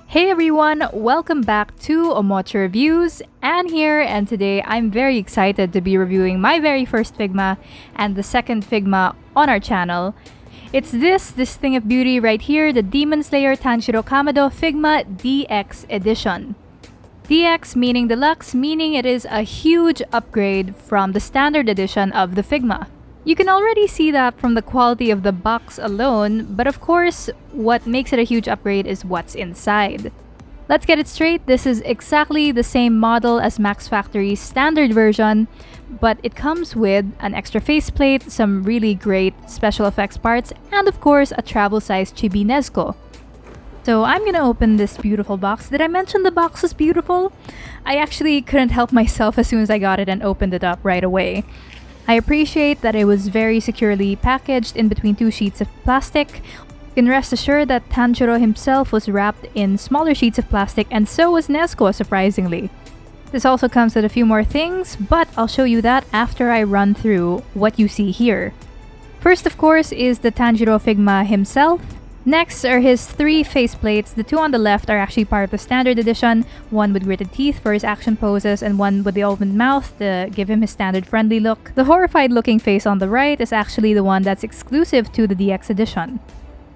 Hey everyone, welcome back to Omocha Reviews. Anne here, and today I'm very excited to be reviewing my very first Figma and the second Figma on our channel. It's this thing of beauty right here, the Demon Slayer Tanjiro Kamado Figma DX Edition. DX meaning deluxe, meaning it is a huge upgrade from the standard edition of the Figma. You can already see that from the quality of the box alone, but of course, what makes it a huge upgrade is what's inside. Let's get it straight, this is exactly the same model as Max Factory's standard version, but it comes with an extra faceplate, some really great special effects parts, and of course, a travel-sized chibi Nezuko. So I'm gonna open this beautiful box. Did I mention the box was beautiful? I actually couldn't help myself as soon as I got it and opened it up right away. I appreciate that it was very securely packaged in between two sheets of plastic. You can rest assured that Tanjiro himself was wrapped in smaller sheets of plastic, and so was Nezuko, surprisingly. This also comes with a few more things, but I'll show you that after I run through what you see here. First, of course, is the Tanjiro Figma himself. Next are his three faceplates. The two on the left are actually part of the standard edition, one with gritted teeth for his action poses and one with the opened mouth to give him his standard friendly look. The horrified looking face on the right is actually the one that's exclusive to the DX edition.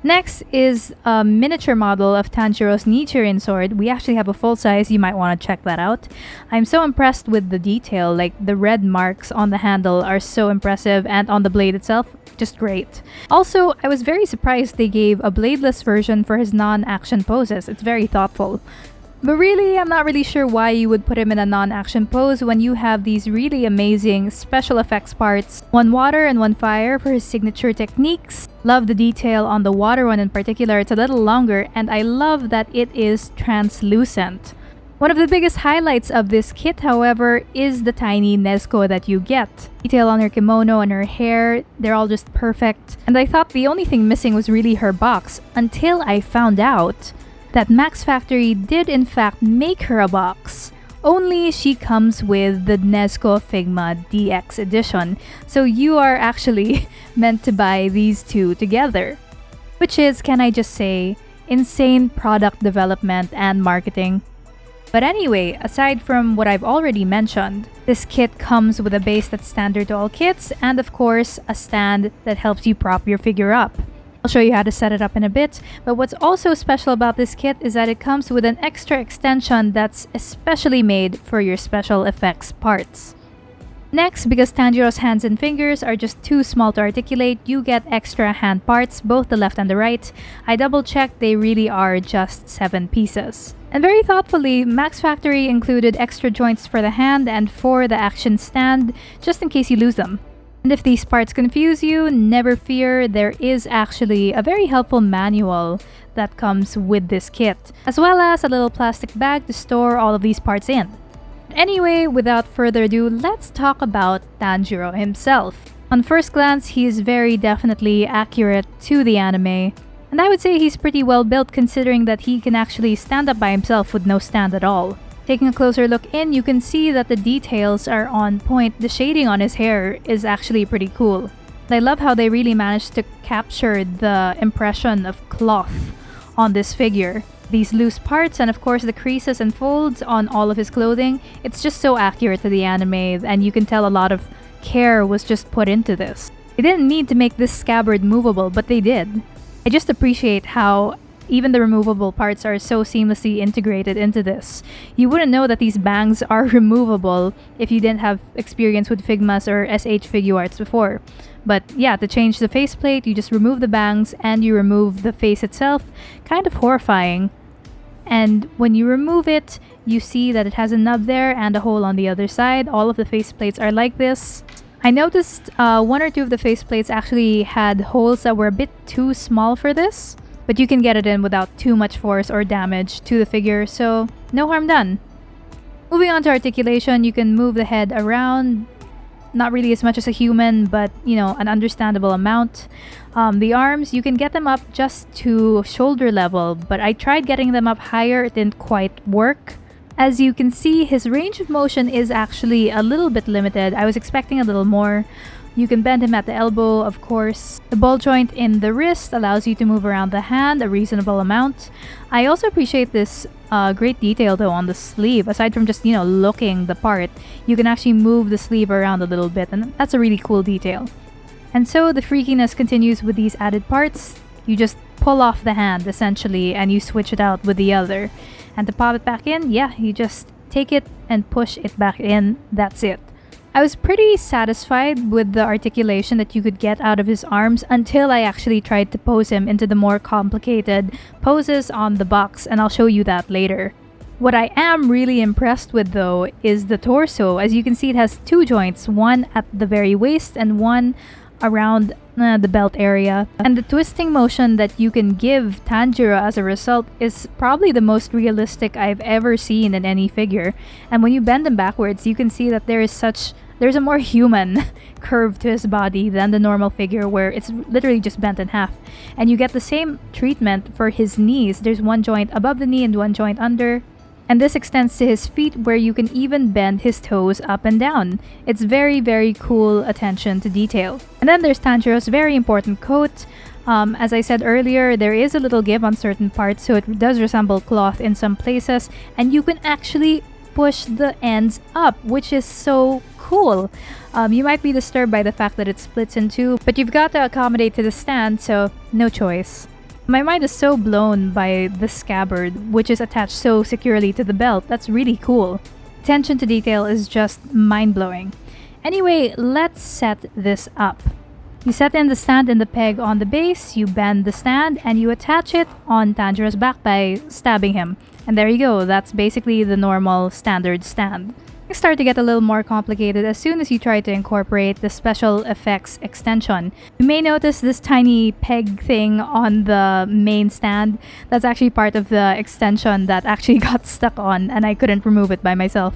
Next is a miniature model of Tanjiro's Nichiren sword. We actually have a full size, you might want to check that out. I'm so impressed with the detail, like the red marks on the handle are so impressive, and on the blade itself, just great. Also, I was very surprised they gave a bladeless version for his non-action poses. It's very thoughtful. But really, I'm not really sure why you would put him in a non-action pose when you have these really amazing special effects parts. One water and one fire for his signature techniques. Love the detail on the water one in particular, it's a little longer, and I love that it is translucent. One of the biggest highlights of this kit, however, is the tiny Nezuko that you get. Detail on her kimono and her hair, they're all just perfect. And I thought the only thing missing was really her box, until I found out that Max Factory did in fact make her a box. Only she comes with the Nezuko Figma DX edition, so you are actually meant to buy these two together. Which is, can I just say, insane product development and marketing. But anyway, aside from what I've already mentioned, this kit comes with a base that's standard to all kits, and of course, a stand that helps you prop your figure up. I'll show you how to set it up in a bit, but what's also special about this kit is that it comes with an extra extension that's especially made for your special effects parts. Next, because Tanjiro's hands and fingers are just too small to articulate, you get extra hand parts, both the left and the right. I double-checked, they really are just 7 pieces. And very thoughtfully, Max Factory included extra joints for the hand and for the action stand, just in case you lose them. And if these parts confuse you, never fear, there is actually a very helpful manual that comes with this kit, as well as a little plastic bag to store all of these parts in. Anyway, without further ado, let's talk about Tanjiro himself. On first glance, he is very definitely accurate to the anime, and I would say he's pretty well built considering that he can actually stand up by himself with no stand at all. Taking a closer look in, you can see that the details are on point. The shading on his hair is actually pretty cool. I love how they really managed to capture the impression of cloth on this figure. These loose parts and of course the creases and folds on all of his clothing, it's just so accurate to the anime, and you can tell a lot of care was just put into this. They didn't need to make this scabbard movable, but they did. I just appreciate how even the removable parts are so seamlessly integrated into this. You wouldn't know that these bangs are removable if you didn't have experience with Figmas or SH Figuarts before. But yeah, to change the faceplate, you just remove the bangs and you remove the face itself. Kind of horrifying. And when you remove it, you see that it has a nub there and a hole on the other side. All of the faceplates are like this. I noticed one or two of the faceplates actually had holes that were a bit too small for this, but you can get it in without too much force or damage to the figure, so no harm done. Moving on to articulation, you can move the head around, not really as much as a human, but you know, an understandable amount. The arms, you can get them up just to shoulder level, but I tried getting them up higher, it didn't quite work. As you can see, his range of motion is actually a little bit limited. I was expecting a little more. You can bend him at the elbow, of course. The ball joint in the wrist allows you to move around the hand a reasonable amount. I also appreciate this great detail though on the sleeve. Aside from just, looking the part, you can actually move the sleeve around a little bit, and that's a really cool detail. And so the freakiness continues with these added parts. You just pull off the hand essentially and you switch it out with the other. And to pop it back in, yeah, you just take it and push it back in. That's it. I was pretty satisfied with the articulation that you could get out of his arms until I actually tried to pose him into the more complicated poses on the box, and I'll show you that later. What I am really impressed with though is the torso. As you can see, it has two joints, one at the very waist and one around the belt area. And the twisting motion that you can give Tanjiro as a result is probably the most realistic I've ever seen in any figure. And when you bend him backwards, you can see that there's a more human curve to his body than the normal figure where it's literally just bent in half. And you get the same treatment for his knees. There's one joint above the knee and one joint under. And this extends to his feet where you can even bend his toes up and down. It's very, very cool attention to detail. And then there's Tanjiro's very important coat. As I said earlier, there is a little give on certain parts, so it does resemble cloth in some places. And you can actually push the ends up, which is so cool. You might be disturbed by the fact that it splits in two, but you've got to accommodate to the stand, so no choice. My mind is so blown by the scabbard, which is attached so securely to the belt. That's really cool. Attention to detail is just mind-blowing. Anyway, let's set this up. You set in the stand and the peg on the base, you bend the stand, and you attach it on Tanjiro's back by stabbing him. And there you go, that's basically the normal standard stand. Things start to get a little more complicated as soon as you try to incorporate the special effects extension. You may notice this tiny peg thing on the main stand. That's actually part of the extension that actually got stuck on and I couldn't remove it by myself.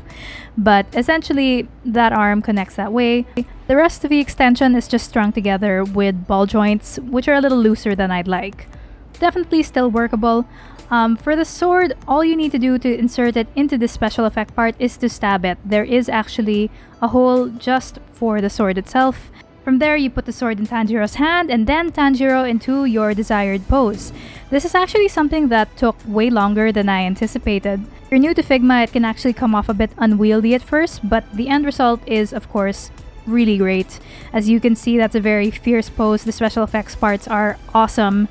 But essentially, that arm connects that way. The rest of the extension is just strung together with ball joints, which are a little looser than I'd like. Definitely still workable. For the sword, all you need to do to insert it into this special effect part is to stab it. There is actually a hole just for the sword itself. From there, you put the sword in Tanjiro's hand and then Tanjiro into your desired pose. This is actually something that took way longer than I anticipated. If you're new to Figma, it can actually come off a bit unwieldy at first, but the end result is, of course, really great. As you can see, that's a very fierce pose. The special effects parts are awesome.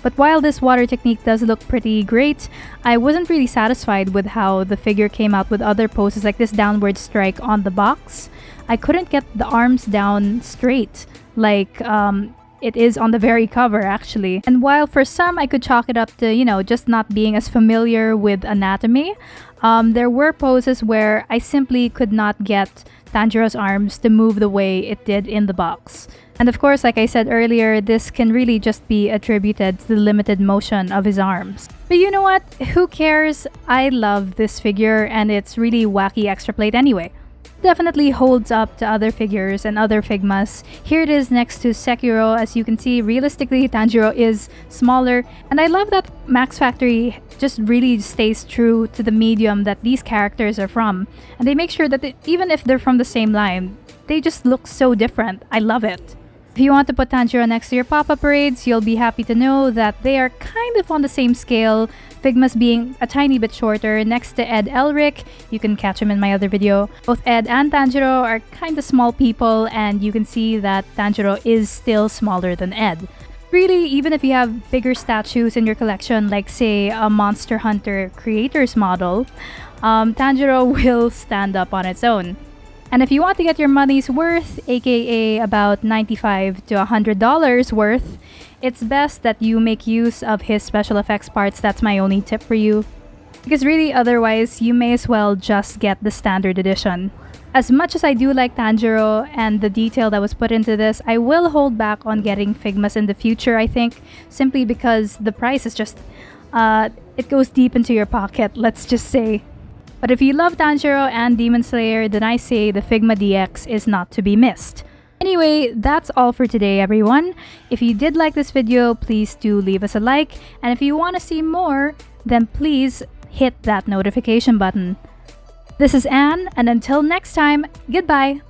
But while this water technique does look pretty great, I wasn't really satisfied with how the figure came out with other poses like this downward strike on the box. I couldn't get the arms down straight like it is on the very cover actually. And while for some I could chalk it up to, just not being as familiar with anatomy, there were poses where I simply could not get Tanjiro's arms to move the way it did in the box. And of course, like I said earlier, this can really just be attributed to the limited motion of his arms. But you know what? Who cares? I love this figure and it's really wacky extra plate anyway. Definitely holds up to other figures and other Figmas. Here it is next to Sekiro. As you can see, realistically, Tanjiro is smaller. And I love that Max Factory just really stays true to the medium that these characters are from. And they make sure that even if they're from the same line, they just look so different. I love it. If you want to put Tanjiro next to your pop-up parades, you'll be happy to know that they are kind of on the same scale, Figma's being a tiny bit shorter. Next to Ed Elric, you can catch him in my other video. Both Ed and Tanjiro are kind of small people, and you can see that Tanjiro is still smaller than Ed. Really, even if you have bigger statues in your collection, like say a Monster Hunter Creators model, Tanjiro will stand up on its own. And if you want to get your money's worth, aka about $95 to $100 worth, it's best that you make use of his special effects parts. That's my only tip for you. Because really, otherwise, you may as well just get the standard edition. As much as I do like Tanjiro and the detail that was put into this, I will hold back on getting Figmas in the future, I think, simply because the price is just, it goes deep into your pocket, let's just say. But if you love Tanjiro and Demon Slayer, then I say the Figma DX is not to be missed. Anyway, that's all for today, everyone. If you did like this video, please do leave us a like. And if you want to see more, then please hit that notification button. This is Anne, and until next time, goodbye!